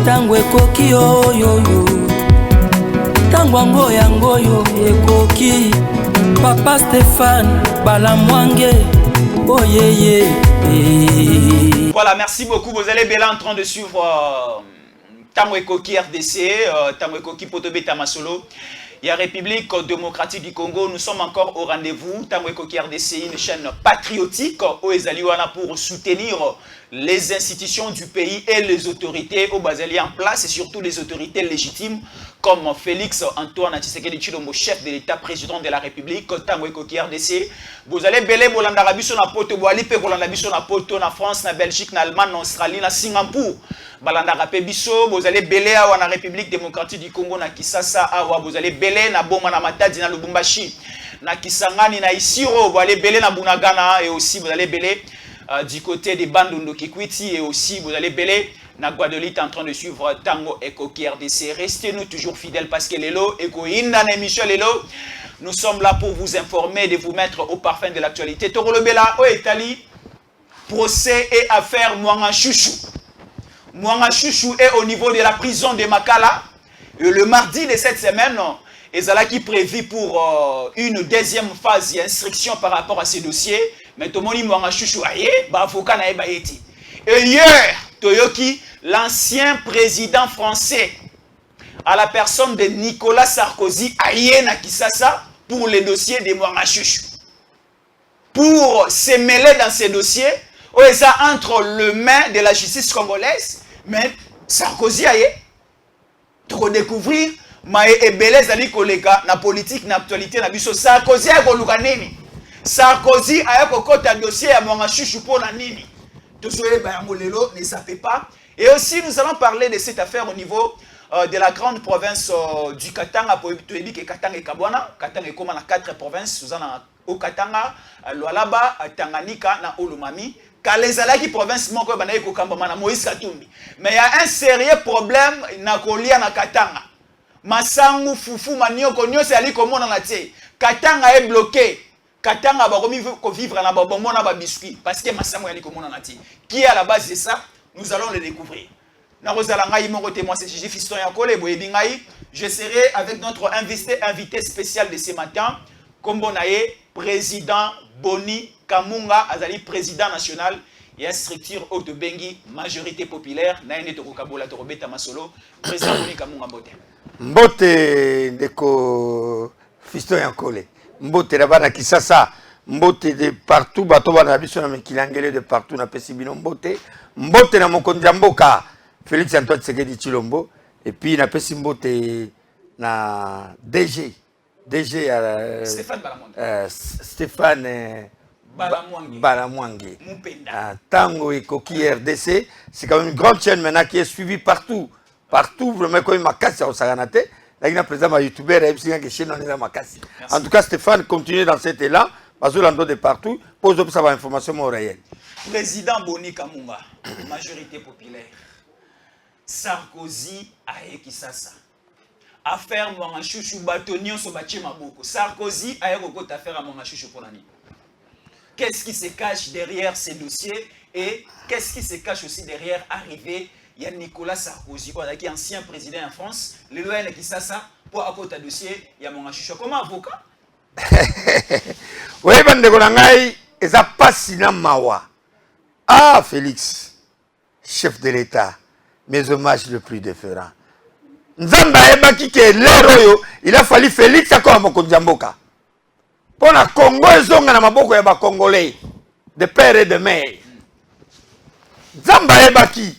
tango ekoki oyoyo tango yangoyo ekoki Papa Stéphane Balamwange oyeye. Voilà, merci beaucoup. Vous allez bien en train de suivre Tango Ekoki RDC, Tango Ekoki Potobeta Masolo. Il y a République démocratique du Congo. Nous sommes encore au rendez-vous. Tango Ekoki RDC, une chaîne patriotique au Ezaliwana pour soutenir les institutions du pays et les autorités au Bazali en place et surtout les autorités légitimes comme Félix Antoine Tshisekedi Tshilombo, chef de l'État, président de la République, Tango Ekoki RDC. Vous allez belé Bolanda Rabiso na poto, Boalipe Bolanda Biso na poto, na France, na Belgique, na Allemagne, na Australie, na Singapour. Balanda Rapé Biso, vous allez belé à la République démocratique du Congo, na Kisasa, awa, vous allez belé na Boma na Matadi, na Lubumbashi, na Kisangani, na Isiro, vous allez belé na Bunagana et aussi vous allez belé du côté des Bandundu Kikwiti et aussi vous allez belé na Guadeloupe en train de suivre Tango Ekoki RDC. Restez-nous toujours fidèles parce que Lelo Eko Inda l'émission Lelo, nous sommes là pour vous informer, de vous mettre au parfum de l'actualité. Torolo Bela au Italie, procès et affaire Mwanga Chouchou. Mwanga Chouchou est au niveau de la prison de Makala. Et le mardi de cette semaine, Ezala qui prévu pour une deuxième phase d'instruction par rapport à ces dossiers. Mais Tomoni Mwanga Chouchou aye, ba avocat na eba eti. Et hier, Toyoki, l'ancien président français, à la personne de Nicolas Sarkozy, aye na Kisasa pour les dossiers de Mwanga Chouchou. Pour se mêler dans ces dossiers, ça entre les mains de la justice congolaise, mais Sarkozy aye, pour découvrir, maé et belez ali koleka na politique na actualité na biso Sarkozy a koluka nini. Sarkozy a kokota dossier à Mwanga Chouchou pour la nini. Tout ce ne savait pas. Et aussi nous allons parler de cette affaire au niveau de la grande province du Katanga pour que Katanga et Kabwana, Katanga est comme dans 4 provinces, nous allons au Katanga, Lualaba, Tanganyika, na Olomami. Kalezala qui province moko banaye ko kamba na Moïse Katumbi. Mais il y a un sérieux problème na kolia na Katanga. Masangu fufu manioko nyose ali komona na tie. Katanga est bloqué. Katanga va vivre na babombo na ba biscuit parce que Masangu ali komona na tie. Qui est à la base de ça? Nous allons le découvrir. Na rozala ngai mon témoin c'est Gigi Fiston Yakole boyebi ngai. Je serai avec notre invité spécial de ce matin, Kombonaye, président Boni Kamunga, azali président national et une structure haute bengi majorité populaire na ene to kokabola to robeta masolo président Boni Kamunga Mbote. Mbote ndeko Fiston Yakole. Mbote là-bas Kisasa, Mbote de partout, bato bana biso na mikilangele de partout na pesibino Mbote. Mbote na mokonzi mboka Félix Antoine Tshisekedi Tshilombo et puis na pesi Mbote na DG Stéphane Balamwange. Stéphane Balamwange. Tango Ekoki RDC, c'est quand même une grande chaîne maintenant qui est suivie partout. Partout, vraiment comme Makassi au Saganate. Là, il y a un président youtubeur et une chaîne en Makassi. En tout cas, Stéphane continue dans cet élan. Bazolando de partout. Pose ça va information réelle. Président Boni Kamunga, majorité populaire. Sarkozy a Kisasa. Affaire Mwanga Chouchou Batonio Sobachi Maboko. Sarkozy a une affaire à Mwanga Chouchou pour l'année. Qu'est-ce qui se cache derrière ces dossiers et qu'est-ce qui se cache aussi derrière arriver? Il y a Nicolas Sarkozy, qui est ancien président en France. Le loi qui ça pour à côté dossier, il y a Mwanga Chouchou. Comment avocat? Oui, bande Golangai, et ça passe dans Mawa. Ah, Félix, chef de l'État, mes hommages le plus déférents. Nzamba ebaki ke lero il a fallu Félix akoma mokonzi mboka. Pour la Congo ezonga na maboko ya ba Congolais de père et de mère. Nzamba ebaki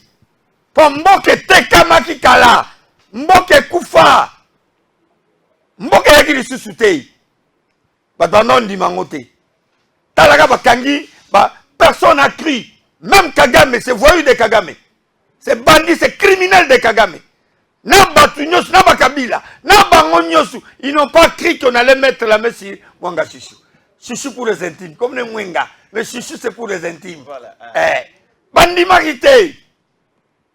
po mboke tekamaki kala, mboke kufa. Mboke yaki lisusu te. Bato non mangote. Talaka bakangi, personne n'a cru. Même Kagame, c'est voyou de Kagame. C'est bandit, c'est criminel de Kagame. Ils n'ont pas cru qu'on allait mettre la main sur Mwanga Chouchou. Chouchou pour les intimes, comme les Mwenga. Mais Chouchou c'est pour les intimes. Voilà. Bandi marité.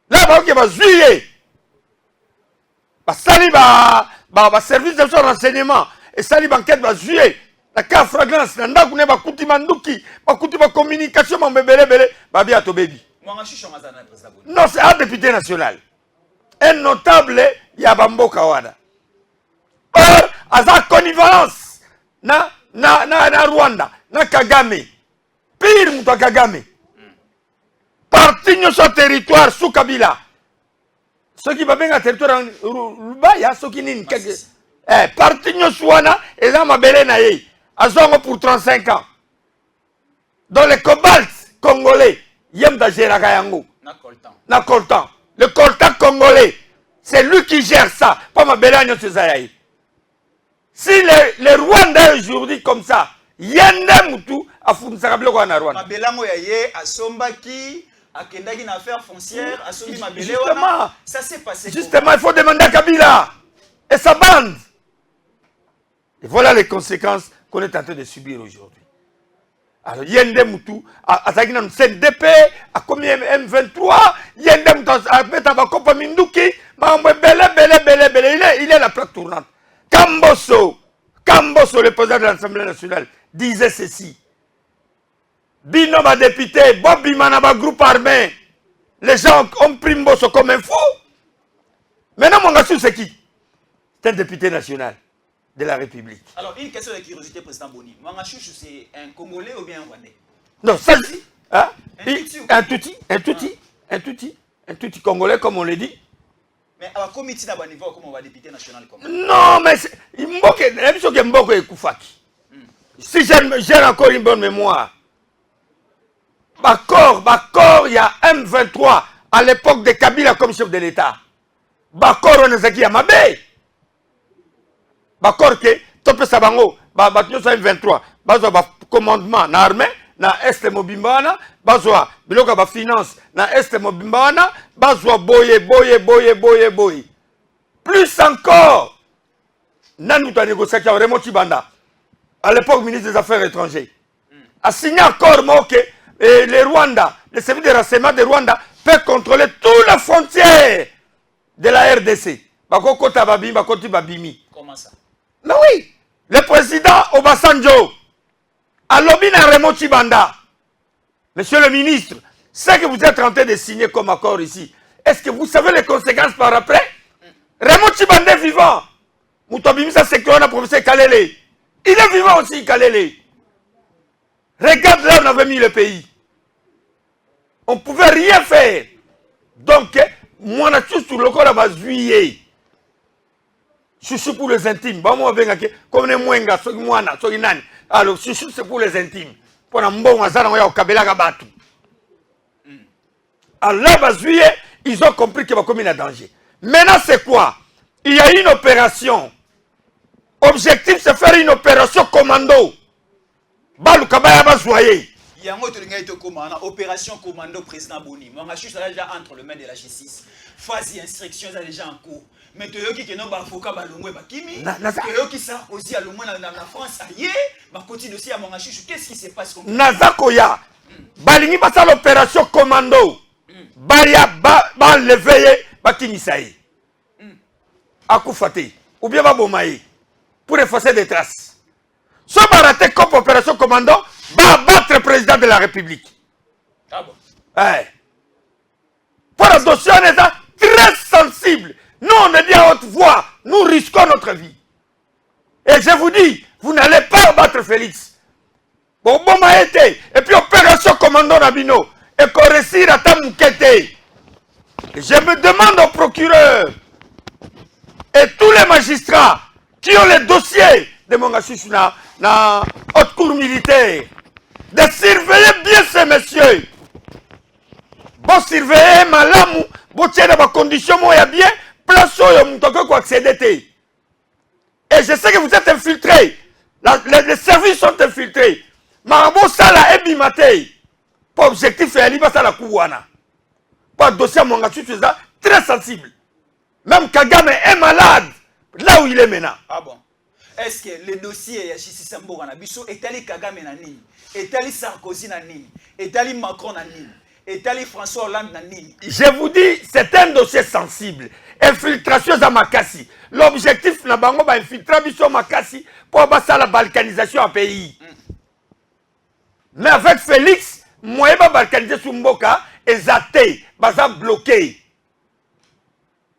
Là, il va juiller. Sali va service de renseignement. Et Sali banquette va juiller. La carte fragrance, nanda kune ba kuti manduki, ba kuti ba communication, ma bébé, ba bien to baby. Mwanga Chouchou mazana président. Non, c'est un député national. un notable Yabamboka Wada. Or, à connivence, na Rwanda, na Kagame, pire Mouta Kagame, parti sur territoire sous Kabila. Ceux qui va bien à territoire Lubaya, ceux qui n'ont pas. Parti sur Wana, et là, ma belle naïe, à Zongo pour 35 ans. Dans le cobalt congolais, Yem Dajera Kayango, na coltan. Le coltan congolais, c'est lui qui gère ça, pas ma belle naïe, c'est Zayaï. Si les Rwandais aujourd'hui comme ça, Yende Moutou a foutu sa kabilo kwa na Rwanda. Mabelango ya ye asombaki akendaki na affaire foncière asombi mabele justement, wana. Ça s'est passé. Justement, il faut demander à Kabila et sa bande. Et voilà les conséquences qu'on est en train de subir aujourd'hui. Alors Yende Moutou a tagina un CNDP a commis M23, Yende Moutou a fait un bakopa Minduki, il est la plaque tournante. Kamboso, le président de l'Assemblée nationale, disait ceci. Bino ma député, Bobby Manaba groupe armé. Les gens ont pris Mbosso comme un fou. Maintenant, mon gars, c'est qui? C'est un député national de la République. Alors, une question de curiosité, président Boni. Mangachouchou, c'est un Congolais ou bien un Rwandais? Non, ça, hein? Un touti Congolais, comme on le dit. Mais à la comité d'abord niveau comme on va député national comme. Non, mais Mboko est Koufaki. Si j'ai encore une bonne mémoire. Bakor, il y a M23 à l'époque de Kabila comme chef de l'État. Bakor, on est à Mabé. Bakor, que Topé Sabango, Batio M23, Bazoa commandement, na armée, na Est Mobimbana, Bazoa, Biloka ba finance, na Est Mobimbana, Bazoa boye. Plus encore, Nanou a négocié avec Raymond Chibanda, à l'époque ministre des Affaires étrangères, a signé un accord et le Rwanda, le service de renseignement de Rwanda peut contrôler toutes les frontières de la RDC. Comment ça? Non, oui. Le président Obasanjo a lobby à Raymond Chibanda. Monsieur le ministre, ce que vous êtes en train de signer comme accord ici, est-ce que vous savez les conséquences par après? Raymond Chibanda est vivant. Moutobimisa Seklona, professeur Kalele. Il est vivant aussi, Kalele. Regarde là où on avait mis le pays. On ne pouvait rien faire. Donc, moi, je suis sur le corps de juillet. Je suis pour les intimes. Comme les moyengas, alors, je suis pour les intimes. Pour un bon hasard, on a au Kabila Gabatou. Alors là, juillet, ils ont compris qu'il va commettre un danger. Maintenant, c'est quoi? Il y a une opération. Objectif, c'est faire une opération commando. Balu Kabaya Bazoye. Il y a un autre opération commando président Boni. Moi, je suis déjà entre le main de la justice. Phase instruction est déjà en cours. Mais tu as qui est avocat Balongwe Bakimi. Tu as qui Sarkozy à l'Omoué dans la France. Aïe, ma côté dossier à mon qu'est-ce qui se passe? Nazakoya. Balingi basa l'opération commando. Baria ba lever Bakimi Saï. Akoufate. Ou bien Babomaï. Pour effacer des traces. Ce baraté comme opération commando va battre le président de la République. Ah bon? Ouais. Pour le dossier, on est très sensible. Nous, on est dit à haute voix. Nous risquons notre vie. Et je vous dis, vous n'allez pas battre Félix. Bon, m'a été. Et puis, opération commando Nabino. Et qu'on réussisse à Tamoukete. Je me demande au procureur et tous les magistrats qui ont les dossiers de Mongachouchou dans la haute cour militaire de surveiller bien ces messieurs. Bon, surveiller Malamou, bon, tiens, dans ma condition, moi, il y a bien, place où il y a accéder. Et je sais que vous êtes infiltrés. Les services sont infiltrés. Marabo Sala et Bimate. Pour objectif, c'est libre à la Kouwana. Pour dossier à Mongachouchou, c'est très sensible. Même Kagame est malade. Là où il est maintenant. Ah bon? Est-ce que le dossier de Chisi Sambo est allé Kagame Nanini, est allé Sarkozy Nanini, est allé Macron Nanini, est allé François Hollande Nanini? Je vous dis, c'est un dossier sensible. Infiltration à Makassi. L'objectif, c'est d'infiltrer Makassi pour passer la balkanisation en pays. Mais avec Félix, moi, je vais balkaniser sur Mboka et Zate, je vais bloquer.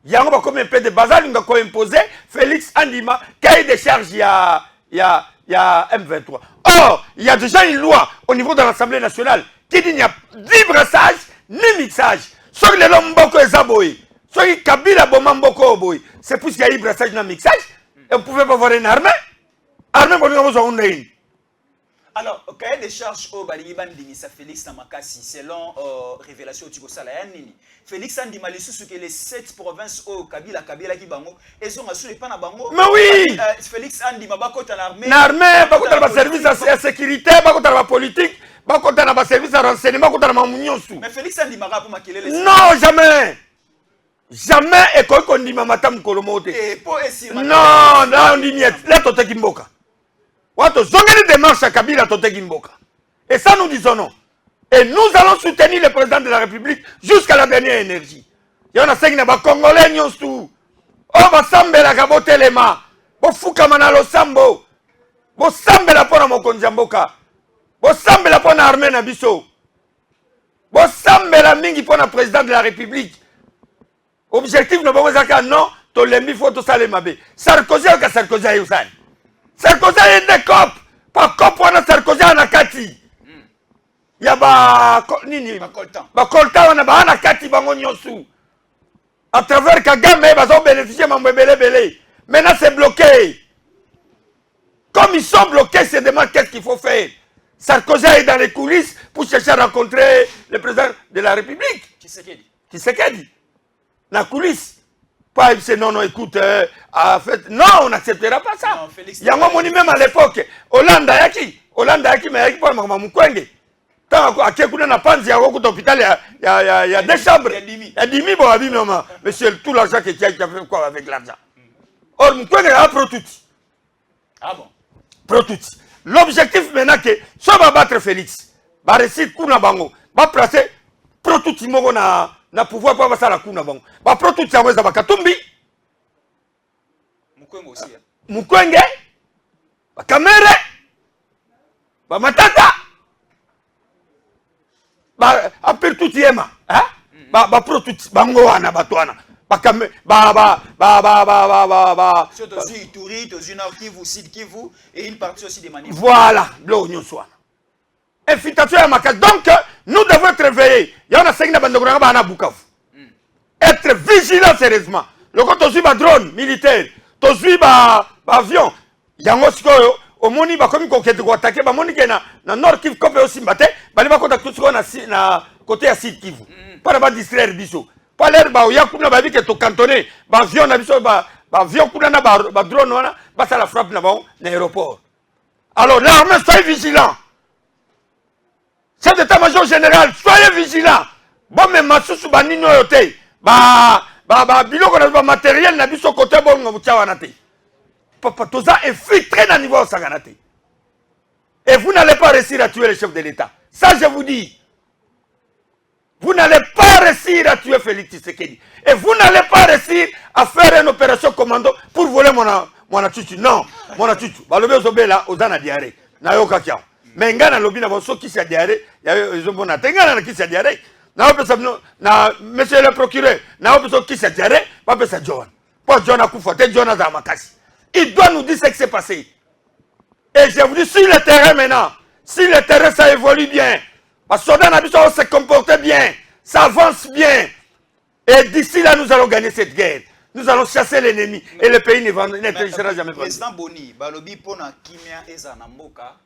yango ba comme un peu de bazar nga ko imposer Félix Andima cahier de charge il y a M23. Or, il y a déjà une loi au niveau de l'Assemblée nationale qui dit qu'il n'y a ni brassage ni mixage. Sur les lomboko et zaboy, sur les kabila bomamboko boy, c'est pour qu'il y a eu brassage ni mixage. Et on ne pouvait pas avoir une armée. Armée pour nous avoir une. Alors, cahier de charge au Baliban Dimisa Félix Namakasi, selon révélation du Gossala Nini. Félix Andima les sous que les 7 provinces au Kabila qui bango, ils ont assuré pas na bango. Mais oui! Félix Andima ba kota l'armée. L'armée, ba kota le service de sécurité, ba kota la politique, ba kota le service de renseignement, ba kota la mamunyosu. Mais Félix Andima ba pour maquiller les. Non, jamais! Jamais et quoi qu'on dit matam kolomote. Et pour essayer. Non, là on dit niet, là tote kimboka. Wato zongeli démarche à Kabila tote kimboka. Et ça nous disons non. Et nous allons soutenir le président de la République jusqu'à la dernière énergie. Il y en a 5 Congolais nyonsu. Oh ba sambela kabote lema. Bo fuka manalo sambo. Bo sambela pona mokonzi mboka. Bo sambela pona armée na biso. Bo sambela mingi pona président de la République. Objectif ne pas dire non, to lembi faut to sale mabe. Sarkozy ka Sarkozy ayusani. Sarkozy ende cop, pas cop wana Sarkozy ana kati. Ya ba nini ba coltan. Ba coltan wana ba ana kati bango nyosu. À travers Kagame ils ont bénéficié mambo belé. Maintenant c'est bloqué. Comme ils sont bloqués, c'est demande qu'est-ce qu'il faut faire. Sarkozy est dans les coulisses pour chercher à rencontrer le président de la République. Qui c'est qu'elle dit? La coulisse. Pas non, écoute, en fait, non, on n'acceptera pas ça. Il y a un moment même à l'époque, Hollande Yaki, mais Yaki pour Moukwenge. Tant qu'on a pas à l'hôpital, il y a des chambres. Il y a 10 000 bon, monsieur, tout l'argent qui a fait quoi avec l'argent. Or, Moukwenge a Protuti. Ah bon? Protuti. L'objectif maintenant, c'est soit va battre Félix, va réussir Kuna Bango, va placer Protuti Mogo na pouvoir pas passer la kuna bon. Ba pro tout ça weza bakatumbi. Mukwenge aussi. Mukwenge. Ba kamera. Ba matata. Ba apir tout yema, hein? Ba pro tout bango wana batwana. Ba kamera ba. Surtout Ituri, Nord Kivu, Sud Kivu et une partie aussi des manifs. Voilà, l'eau nyoswana. Invitation à Makasi. Donc, nous devons être réveillés. Il y en a 5 à Bukavu. Être vigilants sérieusement. Le quand tu suis un drone militaire, tu suis un avion, il y a un au moni ba comme qu'on doit attaquer ba moni na nord Kivu kopé aussi maté, ba li ba konta tout na côté à Sud Kivu. Pas ba distraire biso. Pas l'air ba ya kuna ba bi que to cantonné, ba avion na biso ba avion kuna na ba drone wana, ba ça la frappe na ba na aéroport. Alors l'armée soyez vigilants. Chef d'état-major général, soyez vigilants. Bon, mais Masusu Banino yote, biloko na matériel na biso côté bon ngabutsawanate. Papa toza infiltré dans niveau saganate. Et vous n'allez pas réussir à tuer le chef de l'État. Ça je vous dis. Vous n'allez pas réussir à tuer Félix Tshisekedi. Et vous n'allez pas réussir à faire une opération commando pour voler mon atutu. Non, mon atutu. Balobe ozobela ozana diarrhée. Na yoka kiao. Mais ngana lobi na boso qui s'est diarrhée, ils ont bon atengana na qui s'est diarrhée. Na monsieur le procureur, na qui s'est diarrhée, pas ça John. Pas John a koufote, John a Zamakasi. Il doit nous dire ce qui s'est passé. Et je vous dis, sur le terrain maintenant, si le terrain ça évolue bien, parce que Soudan a se comporter bien, ça avance bien. Et d'ici là, nous allons gagner cette guerre. Nous allons chasser l'ennemi et le pays n'intelligera jamais. Président Boni, Balobi Pona Kimia et Zanamboka,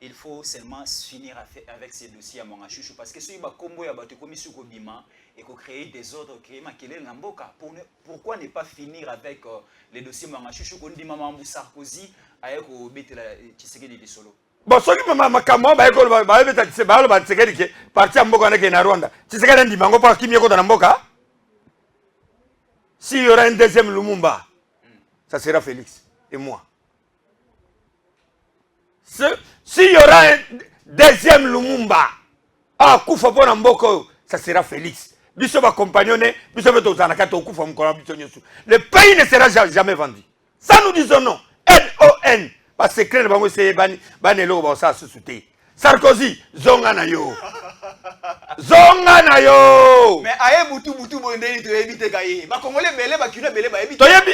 il faut seulement finir avec ces dossiers à Mongachouchou. Parce que si vous avez commis sur Kobima et que créer des ordres, créer Mboka, pourquoi ne pas finir avec les dossiers Mongachouchou qu'on dit Maman Sarkozy avec Tshisekedi de Solo? Bon, ce qui m'a camé, c'est que parti à Mboka na Rwanda. Tshisekedi dit Mango pas Kimia dans Mboka. S'il y aura un deuxième Lumumba, ça sera Félix et moi. S'il y aura un deuxième Lumumba, Koufa Mboko, ça sera Félix. Le pays ne sera jamais vendu. Ça nous disons non. N-O-N. Parce que c'est Sarkozy, Zonga na yo. Zonga na yo. Mais aye butu bondeli to ebite kaye. Ba Congolais belé ba kina belé ba ebite. To yebi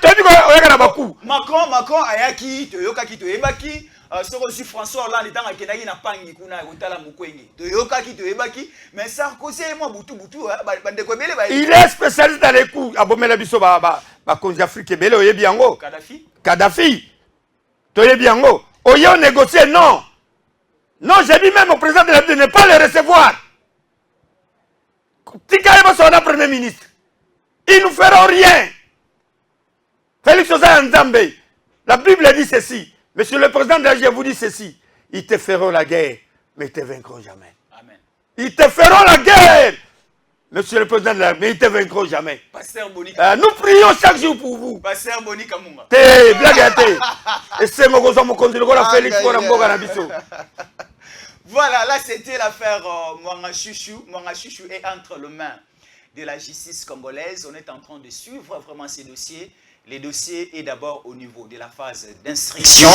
to yebi na baku. Macron ayaki to yokaki to ebaki. Soko si François Hollande tanga kenaki na pangi kuna kotala mukwenge. To yokaki to ebaki. Mais Sarkozy et moi butu ba ndeko belé ba. Il est spécialiste dans les coups. Abomela biso ba konzi Afrique belé oyebi yango. Kadhafi. To yebi yango. Oyo négocier non. Non, j'ai dit même au président de la République de ne pas le recevoir. Tikaïba son premier ministre. Ils ne nous feront rien. Félix Oza Nzambe. La Bible dit ceci. Monsieur le président de la République, je vous dis ceci. Ils te feront la guerre, mais ils ne te vaincront jamais. Amen. Ils te feront la guerre. Monsieur le président de la République, mais ils ne te vaincront jamais. Pasteur Boni. Nous prions chaque jour pour vous. Pasteur Boni Kamunga. Te, blague te. Et c'est mon gozo mon conduit la Félix Koramboga na biso. Voilà, là c'était l'affaire Mwanga Chouchou. Mwanga Chouchou est entre les mains de la justice congolaise. On est en train de suivre vraiment ces dossiers. Les dossiers est d'abord au niveau de la phase d'instruction.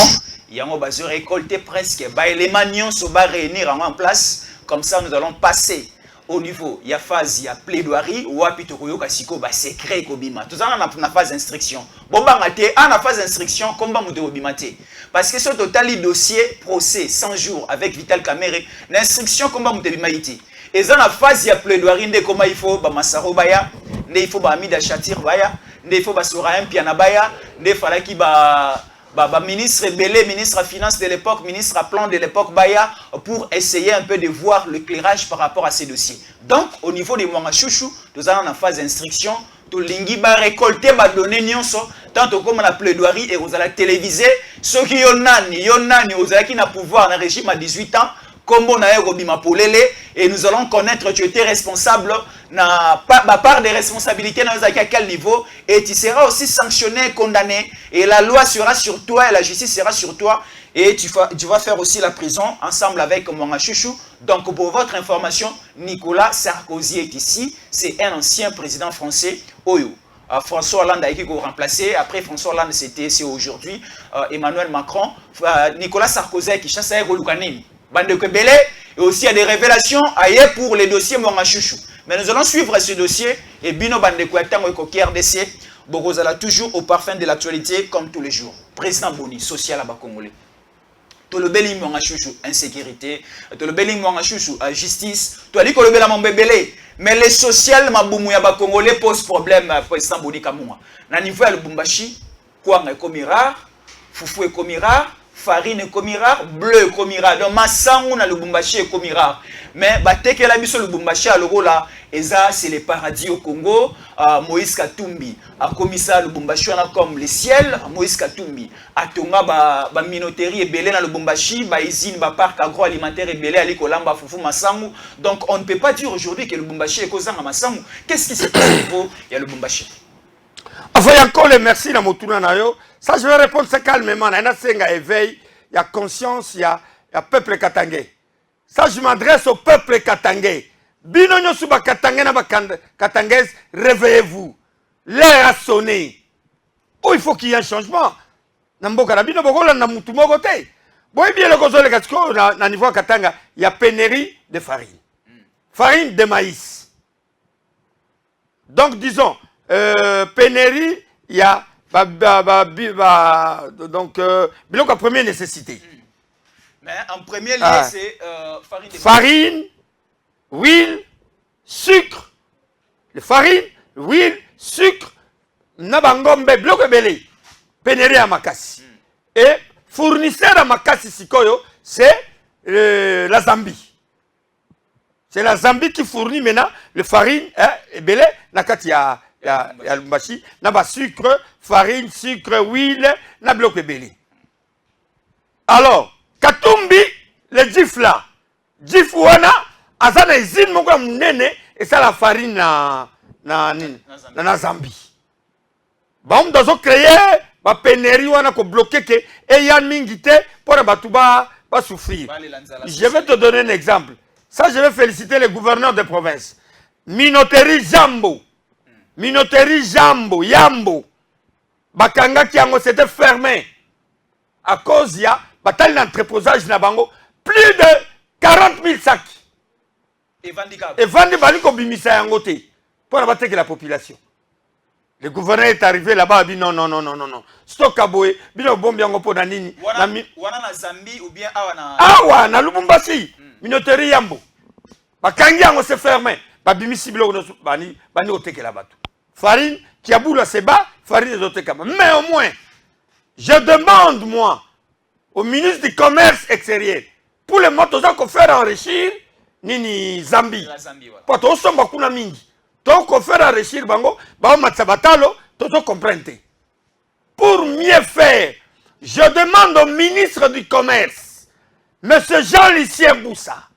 Il y a un base récolté presque. Les manions se va réunir en place. Comme ça, nous allons passer au niveau. Il y a phase, il y a plaidoirie. Ou à Pitoroyo Kasiko, secret Kobima. Tout ça, on a la phase d'instruction. Bon, en la phase d'instruction, comme Bimate. Parce que ce total dossier, procès, 100 jours avec Vital Kamere, l'instruction, comme Bimate. Et dans la phase, il y a plaidoirie. Comment il faut, Masaro Baya, il faut Amida Chatir Baya. Il faut Soraim Pianabaya, il faut ministre Belé, ministre des Finances de l'époque, ministre à plan de l'époque Baya, pour essayer un peu de voir l'éclairage par rapport à ces dossiers. Donc, au niveau des Mwanga Chouchou, nous allons en phase d'instruction. Tout l'ingi va récolter, va donner nyonso, tant comme la plaidoirie et vous allez téléviser. Ceux qui yonani, vous allez qui n'a pouvoir dans le régime à 18 ans. Comme on a et nous allons connaître tu étais responsable na part des responsabilités dans à quel niveau et tu seras aussi sanctionné, condamné et la loi sera sur toi et la justice sera sur toi et tu vas faire aussi la prison ensemble avec Mwanga Chouchou. Donc pour votre information, Nicolas Sarkozy est ici, c'est un ancien président français Oyo. François Hollande a été remplacé. Après François Hollande, c'est aujourd'hui Emmanuel Macron. Nicolas Sarkozy qui chasse à Golukanini. Bande Kebele, et aussi il y a des révélations ailleurs pour les dossiers Mwanga Chouchou. Mais nous allons suivre ce dossier et Bino Bande Kouatango Ekoki RDC, Bogozala toujours au parfum de l'actualité comme tous les jours. Président Boni, social à Congolais. Tout le beli Mwanga Chouchou, insécurité. Tout le beli Mwanga Chouchou, justice. Tout le beli Mwanga Chouchou, mais les social Maboumou ya Congolais pose problème président Boni Kamunga. Na niveau ya Lubumbashi, Kwanga Ekomira, Fufu Ekomira. Farine est comme rare, bleu est comme rare. Donc, Massango na Lubumbashi est comme rare. Mais, bateke la biso Lubumbashi à l'euro là, et ça, c'est le paradis au Congo. Moïse Katumbi a commis ça Lubumbashi, on a comme le ciel. Moïse Katumbi a tonga ba minoterie et belé na Lubumbashi, ba usine, ba parc agroalimentaire et belé à l'Ikolamba, Fufu Massango. Donc, on ne peut pas dire aujourd'hui que Lubumbashi est causant à Massango. Qu'est-ce qui se passe au niveau de Lubumbashi? Enfin, il y a encore les merci dans mon tour. Ça, je vais répondre ça calmement. Il y a un éveil, il y a conscience, il y a peuple katangé. Ça, je m'adresse au peuple katangé. Binonyo suba katangé na katangés, réveillez-vous. L'air a sonné. Oh, il faut qu'il y ait un changement. Namboka na bino bokola na mutu moko te. Boy bien le kozole katiko na niveau katanga, il y a pénurie de farine. Farine de maïs. Donc disons pénurie, il y a donc biloko à première nécessité. Mais en premier lieu, c'est farine, huile, sucre. Le farine, huile, sucre, nabangombe, biloko belé. Pénurie à Makassi. Et fournisseur à Makassi Sikoyo, c'est la Zambie. C'est la Zambie qui fournit maintenant le farine et belé, nakati ya Lubumbashi, naba sucre, farine, sucre, huile, na bloc belé. Alors, Katumbi, le GIF là, GIF wana, azana izine moko munene, et ça la farine na Zambie. Bon, nous avons créé ba pénurie wana ko bloquer que et yan mingité pour batuba pas souffrir. Je vais te donner un exemple. Ça, je vais féliciter les gouverneurs de province. Minoterie Jambo. Minoterie Jambo, Yambo. Bakanga Kiango, c'était fermé. À cause, il y a bataille d'entreposage na bango. Plus de 40 000 sacs. Et vandi baliko bimisa yango te. Pour abattre la population. Le gouverneur est arrivé là-bas, il dit non, non, non, non, non, non. Stock à boé, bino bombi yango po na nini. Wana na Zambie ou bien awana. Awa na Lubumbashi, minoterie yambo. Bakangi yango se fermé. Babimisi bilo bani oteke la bato. Farine qui a boule à seba, farine des autres kama. Mais au moins, je demande moi au ministre du commerce extérieur pour les motos qu'on fait enrichir nini Zambie. La Zambie voilà. Pour to somba kuna mingi. Donc on fait enrichir bango, ba matsabatalo, toto comprendre. Pour mieux faire, je demande au ministre du commerce, monsieur Jean-Lucien Boussa.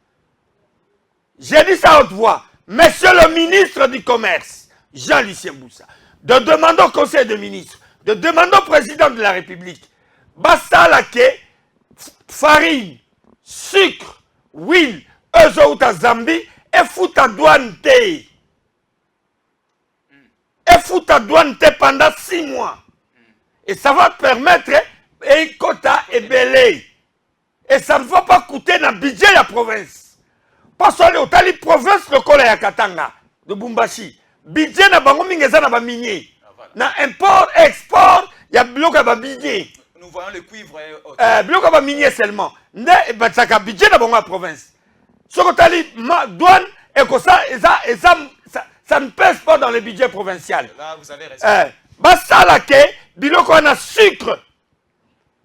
J'ai dit ça à haute voix. Monsieur le ministre du commerce, Jean-Lucien Boussa, de demander au conseil des ministres, de demander au président de la République, basta la ke, farine, sucre, huile, eux autres Zambie, et fout à douane té. Et fout à douane té pendant 6 mois. Et ça va permettre un quota ébélé. Et ça ne va pas coûter dans le budget de la province. Parce que la province le col ya Katanga, de Bumbashi, budget na bango mingeza na ba minier. Na import, export, il y a bloc à ba minier. Nous voyons le cuivre. Bloc à ba minier seulement. Ne bataka budget na bango la province. Ce que tu douane et que ça ne pèse pas dans le budget provincial. Là, vous avez raison. Basta la ke, biloko na sucre,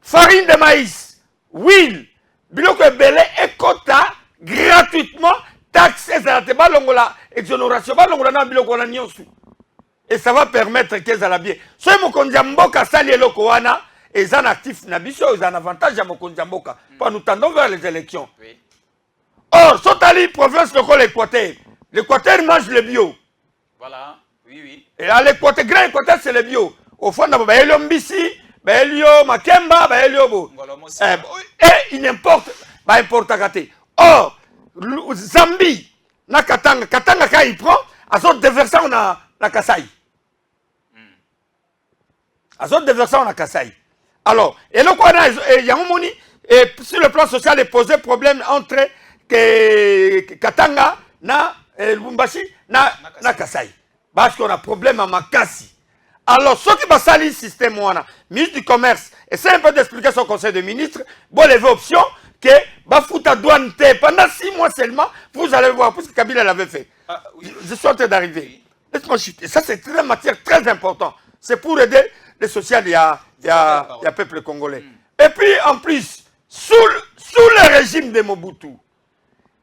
farine de maïs, huile, biloko belé et quota gratuitement taxes et ça te balongola exonération balongola na biloko na nyonsu. Et ça va permettre que ça la bien. So mokonzi mboka sali eloko wana et un actif na biso, ils ont un avantage à mokonzi mboka. Pas nous tendons vers les élections. Oui. Or, Sotali province le l'Équateur. L'Équateur mange le bio. Voilà. Oui, oui. Et à l'Équateur, grand Équateur, c'est le bio. Au fond, il y a Elio Mbisi, Elio Makemba, Elio Bo. Et il n'importe pas, importe à gâter. Or, Zambie, na Katanga, Katanga, quand il prend, à son déversant, on a Kasaï. À son déversant, on a Kasaï. Alors, et le quoi, il y a un moni, et sur le plan social, il posait problème entre Katanga, na Lubumbashi, na Kasaï. Parce qu'on a problème à Makassi. Alors, ceux qui basent le système, ministre du Commerce, essaie un peu d'expliquer son conseil de ministre, bon, lever option, que Bafouta douane pendant 6 mois seulement, vous allez voir, puisque Kabila l'avait fait. Ah, oui. Je suis en train d'arriver. Laisse-moi chuter. Ça, c'est une matière très importante. C'est pour aider les sociaux, il y a peuple congolais. Et puis, en plus, sous le régime de Mobutu,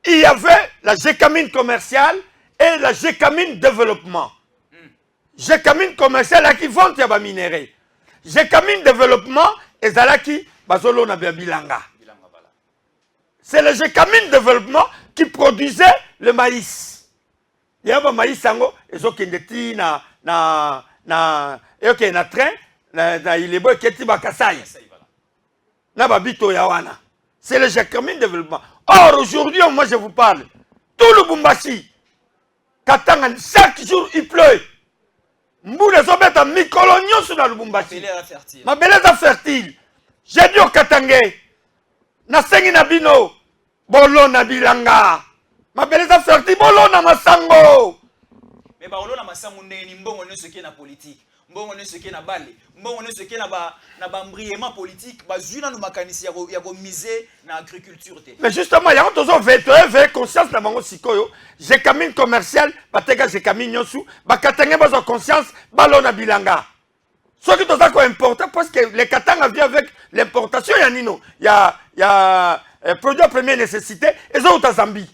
il y avait la Gécamine commerciale et la Gécamine développement. Gécamine commerciale qui vend ya ba minerai. Gécamine développement et zalaki bazolo na bilanga. C'est le Gécamine développement qui produisait le maïs. Il y a un maïs sango et zo kendeti na train na ilebo keti ba kasai. Na ba bito ya wana. C'est le Gécamine développement. Or aujourd'hui moi je vous parle tout le Lubumbashi Katanga chaque jour il pleut. Mboule zobeta mikolo nyonso na Lubumbashi. Ma beleza fertile. J'ai dit au Katangé, na sengi na bino, bolo na bilanga. Ma beleza fertile, bolo na masango. Mais bolo na masango ndeni mbongo nyonso ki na politique. Mbongo nyonso ki na bale. Mbongo nyonso ki na ba mbriement politique. Ba zuna no makanisi ya ko miser na agriculture te. Mais justement, il y a toujours veille conscience na bango sikoyo. J'ai camine commercial, bateka j'ai camine nyonso, ba Katangé bazo conscience, balo na bilanga. Ce qui est important parce que les Katanga viennent avec l'importation, il y a produits de première nécessité, et ils ont Zambie.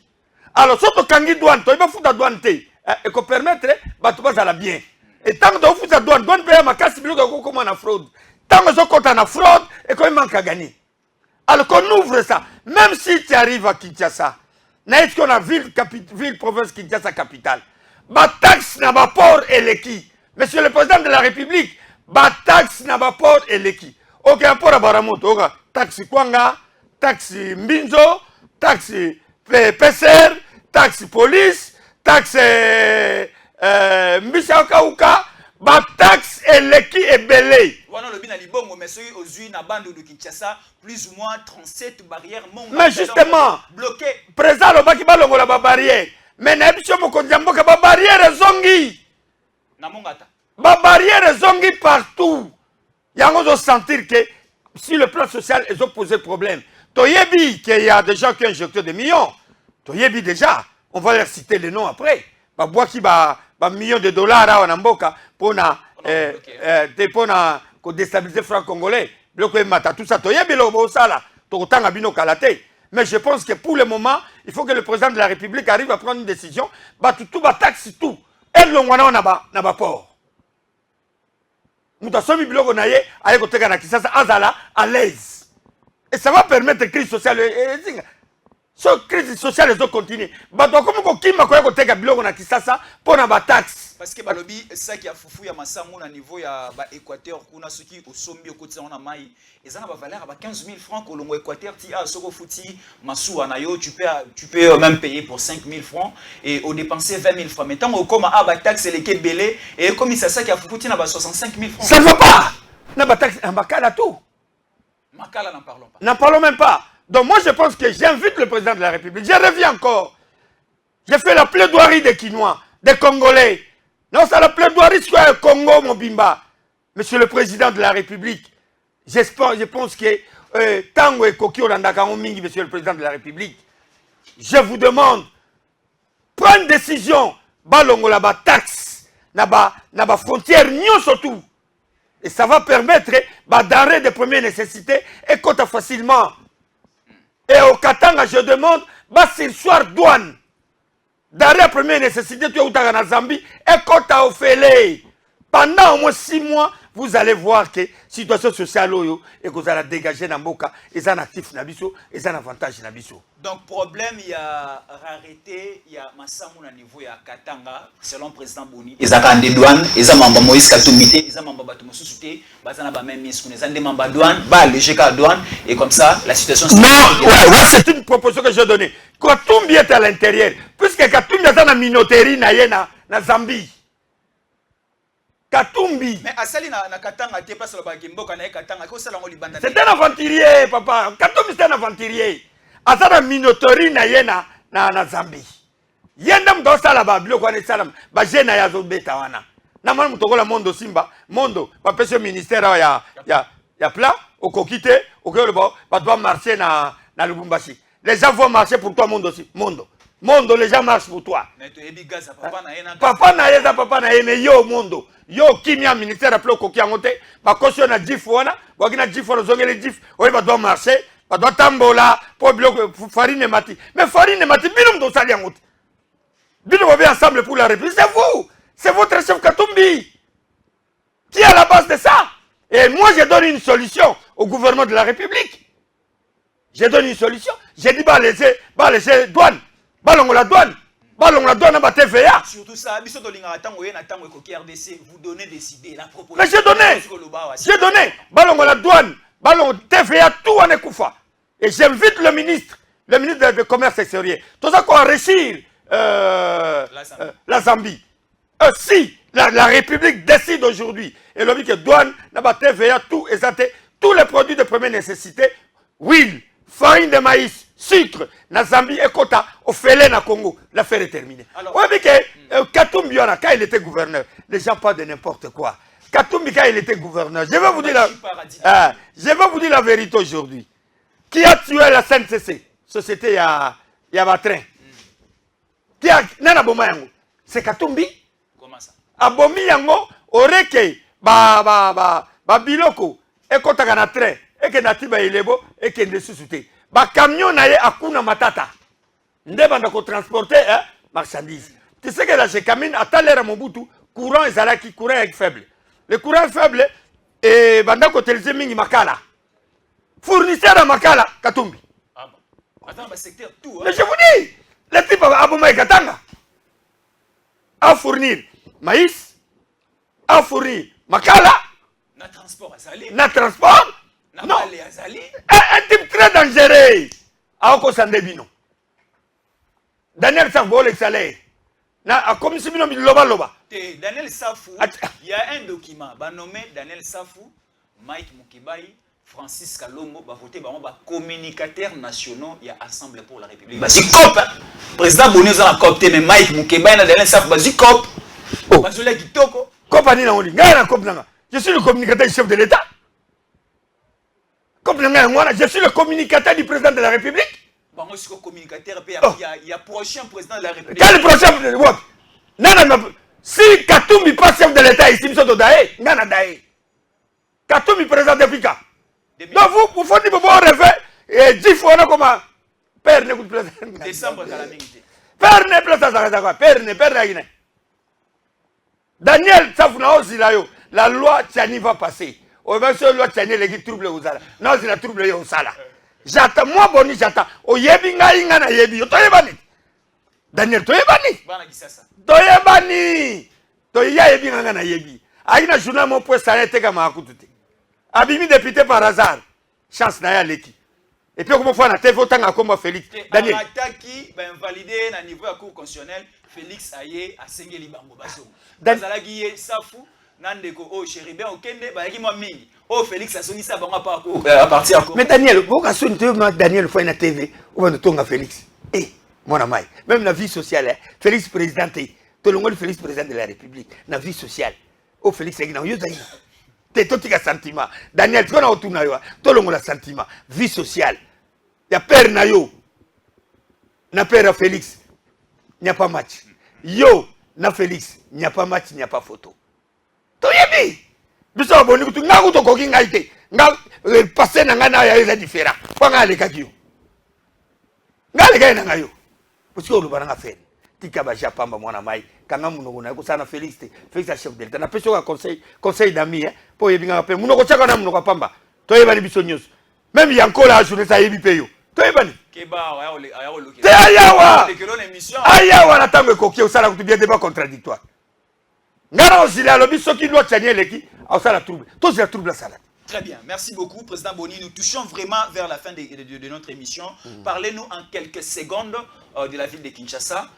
Alors, surtout quand ils douane, ils vont foutre douane, et qu'on permette, ils vont bien. Et tant que vous faites douane, douane paye ma casse, ils vont comme en fraude. Tant que vous êtes en fraude, et qu'on manque à gagner. Alors qu'on ouvre ça, même si tu arrives à Kinshasa, n'est-ce qu'on a ville, province Kinshasa capitale, ma taxe n'a pas port et l'équipe. Monsieur le président de la République, ba taxe na ba port eleki. Ok, rapport à Baramoto, ok, taxe Kwanga, taxe Mbinzo, taxe PCR, taxe police, taxe Mbisa Kauka, ba taxe eleki et belé. Wana le bina libongo mais ceux aux na bande de Kinshasa plus ou moins 37 barrières mais justement bloqué. Président le baki balongo la ba barrière. mais na biso mokonzi ya mboka ba barrière zongi na mongata ba barrière zongi partout yango zo sentir que sur le plan social ils ont posé problème toyebi qu'il y a des gens qui ont injecté des millions toyebi déjà on va leur citer les noms après ba boaki ba millions de dollars à mboka pour na ko déstabiliser franc congolais bloko mata tout ça toyebi lo bo sala to tanga bino kalate. Mais je pense que pour le moment, il faut que le président de la République arrive à prendre une décision. Tout va taxer tout. Et l'on n'a pas port. Nous avons mis le naye avec le Tégana qui s'azala à l'aise. Et ça va permettre la crise sociale. Ce crise sociale doit continuer. Comment qui m'a quoi que Tégana bilogo na kisasa pour na taxe. Parce que balobi ça qui a foufou ya masango na niveau ya ba Équateur kuna soki osombi okotisa na mai ezana ba valeur ba 15 000 francs kolongo Équateur ti a soko futi masu na yo tu peux même payer pour 5 000 francs et au dépenser 20 000 francs mais tant comme a ba taxe les quai belé et comme ça qui a foufou na ba 65 000 francs ça ne va pas na ba taxe en bakala tout makala n'en parlons pas n'en parlons même pas. Donc moi je pense que j'invite le président de la République, je reviens encore, j'ai fait la plaidoirie des Quinois, des Congolais. Non, c'est la plaidoirie sur le Congo, mon bimba. Monsieur le président de la République, je pense que Tango et Koki Orandaka Mingi, monsieur le président de la République, je vous demande, prendre une décision, balongo la taxe, na ba frontière, nyon surtout. Et ça va permettre d'arrêt de première nécessité et quota facilement. Et au Katanga, je demande, sur soir douane. D'arrêt à première nécessité, tu es en Zambie, et quand tu as offert, pendant au moins 6 mois, vous allez voir que la situation sociale et que vous allez dégager dans Boka, et ça un actif nabiso, et ça un avantage nabiso. Donc problème il y a rareté, il y a massamu na niveau ya Katanga selon président Boni. Ezaka ande douane, eza mamba Moïse Katumité, eza mamba bato mosusuté, bazana ba même misku eza ande mamba douane, ba léger ka douane et comme ça la situation non, ouais, c'est une proposition que j'ai donnée. Katumbi est à l'intérieur, puisque Katumbi est dans la minoterie na Zambie. Katumbi. Mais Asali na Katanga te pas sur la Mboka na Katanga ko sala ngo libanda. C'est un aventurier papa. Katumbi c'est un aventurier. Azana minoterie na Zambie. Yenda mdo sala ba bilo kwa ne sala ba jena ya zo beta wana. Na mwana mutokola mondo simba, mondo ba pese ministère ya plan au kokite, au que ba doit marcher na Lubumbashi. Les gens vont marcher pour toi mondo aussi, mondo. Mondo, les gens marchent pour toi. Papa na yeza, papa na yeme, yo mondo. Yo kimia ministère appelé au koki angote. Ba kosyo na jif wana. Wagina jif wana zongele jif. Oye ba doit marcher. Ba doit tambola. Pour farine mati. Mais farine mati, bilum do sali angote. Bilum va ensemble pour la République. C'est vous. C'est votre chef Katumbi. Qui est à la base de ça. Et moi, je donne une solution au gouvernement de la République. Je donne une solution. J'ai dit, bah laisser douane. Balongo la douane à TVA. Surtout ça, biso to linga tango ye na tango ekoki RDC, vous donnez des idées, la proposition. Mais j'ai donné. Balongo la douane, balongo TVA, tout en ekoufa. Et j'invite le ministre de commerce extérieur. Tout ça qu'on enrichir la Zambie. Si la République décide aujourd'hui, et l'objet que douane, na TVA, tout, et ça, tous les produits de première nécessité, huile, farine de maïs, sucre, na Zambie et Kota, au Félé na Congo, l'affaire est terminée. Oui, mais que Katumbi, quand il était gouverneur, les gens parlent de n'importe quoi. Katumbi, quand il était gouverneur, je vais vous dire la vérité aujourd'hui. Qui a tué la SNCC, société ya Batrin? Qui a nana boma yango? C'est Katumbi. Comment ça? Abomi yango, oreke, biloko, et Kota kana train, et que natiba ilebo, et que ne susute. Ba camion na ye akuna matata. Nde banda ko transporter marchandises. Tu sais que là chez Kamine à Talera Mobutu, courant ezalaki courant est faible. Le courant est faible et banda ko utiliser mingi makala. Fournisseur à makala Katumbi. Ah bon. Attends, secteur tout. Mais je vous dis, le type a aboma Katanga. À fournir maïs, à fournir makala, na transport azali. Na transport. Non, un type très dangereux. Aoko Sandebino. Daniel Safou le salaire. Na comme si bino loba. Daniel Safou, il y a un document, nommé Daniel Safou, Mike Mukibai, Francis Kalongo va voter ba communicateurs nationaux il y a Assemblée pour la République. Vas-y cop. Président Boni za na cop mais Mike Mukeba na dalen sa vas-y cop. Vas-y la kitoko. Cop ani na oli. Ngana cop nanga. Je suis le communicateur chef de l'État. Cop nanga ngwana, je suis le communicateur du président de la République. Bango siko communicateur il y a prochain président de la République. Quel prochain président? Nana si Katumbi pas chef de l'État ici Msoto Dae, ngana Dae. Katumbi président d'Afrique. Donc vous faut dire bon rêver et 10 fois comme père ne coûte plus. Décembre calamité. Père ne plus ça quoi. Père ne. Daniel Safuna Ozilayo, la loi Tchani va passer. Au même la loi Tchani les trouble aux ala. Non, c'est la trouble au sala. J'attends moi boni j'attends. O yebi nga na yebi. Toyebani. Daniel toyebani. Bana gisasa. Toyebani. Toyebi nga na yebi. Aina journal mon point s'arrêter comme akutute. Abimi député par hasard. Chance na ya leki. Et puis comment faire na TV autant comme Félix. Daniel. Attaque ben validé na niveau à cour constitutionnel. Félix aye a sengeli bango baso. Bazalaki ye safu nandeko o chéribé okende ba yaki mo mingi. O Félix a songi sa bango à partir mais Daniel, boka songi te Daniel foi na TV ou va tonga Félix. Eh, mon ami, même la vie sociale, Félix président to longo Félix président de la République, na vie sociale. O Félix yaki na yo zaina. Te totika sentiment. Daniel, tu connais autour na yo, to longo la sentiment, vie sociale. Ya père na yo. Na père Félix. Il n'y a pas match. Yo, na Félix, il n'y a pas match, il n'y a pas photo. Toyebi. Biso boni kutu ngaku to koki ngaite. Nga passer na ngana ya eza différent. Kwa ngale kakio. Ngale kaya na ngayo. Usiko lu baranga fen. Tika ba japamba mwana mai. Kanga munoko na kusana Félix. Félix a chef de l'État. Na peso ka conseil d'amis po yebinga pe. Munoko chaka na munoko pamba. Toyebani biso news. Même yankola journée ça yebi peyo. Toyebani. Ayawa na tango ekoki osala kutu bien débat contradictoire. Ngara osila lobi soki loi tchanie leki osala trouble. Tous la trouble sala. Très bien, merci beaucoup Président Boni. Nous touchons vraiment vers la fin de notre émission. Parlez-nous en quelques secondes de la ville de Kinshasa.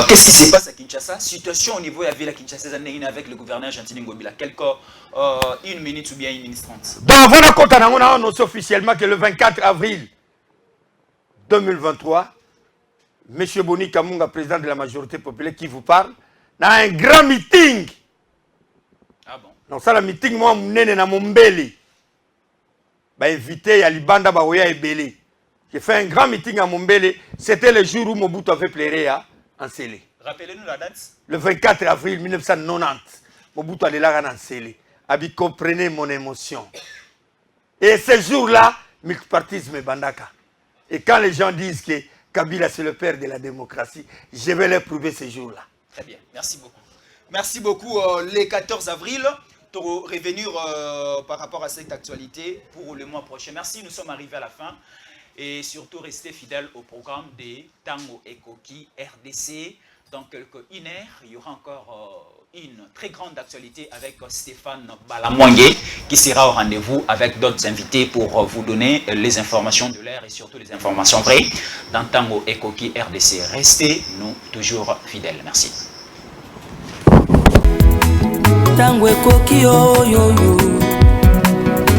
Qu'est-ce qui se passe à Kinshasa? Situation au niveau de la ville de Kinshasa avec le gouverneur Gentili Ngobila. Quelques 1 minute ou bien 1 minute 30. Donc voilà quand on a annoncé officiellement que le 24 avril 2023, M. Boni Kamunga, président de la majorité populaire qui vous parle, a un grand meeting. Ah bon? Donc ça, le meeting, moi, je na Mombele. Bah, invité à Libanda Baoya et Belé. J'ai fait un grand meeting à Mombele. C'était le jour où Mobutu avait pleuré en Sélé. Rappelez-nous la date. Le 24 avril 1990. Mobutu allait là en Sélé. Abi, comprenez mon émotion. Et ce jour-là, multipartisme bandaka. Et quand les gens disent que Kabila c'est le père de la démocratie, je vais leur prouver ce jour-là. Très bien, merci beaucoup. Merci beaucoup. Les 14 avril, pour revenir par rapport à cette actualité pour le mois prochain. Merci, nous sommes arrivés à la fin. Et surtout, restez fidèles au programme des Tango Ekoki RDC. Dans quelques heures, il y aura encore une très grande actualité avec Stéphane Balamwangé qui sera au rendez-vous avec d'autres invités pour vous donner les informations de l'heure et surtout les informations vraies dans Tango Ekoki RDC. Restez nous toujours fidèles. Merci. Tango Ekoki yo yo yo.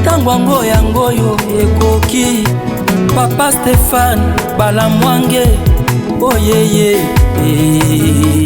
Tango ngoya ngoyo Ekoki. Papa Stéphane Balamwangé. Oh yeah yeah.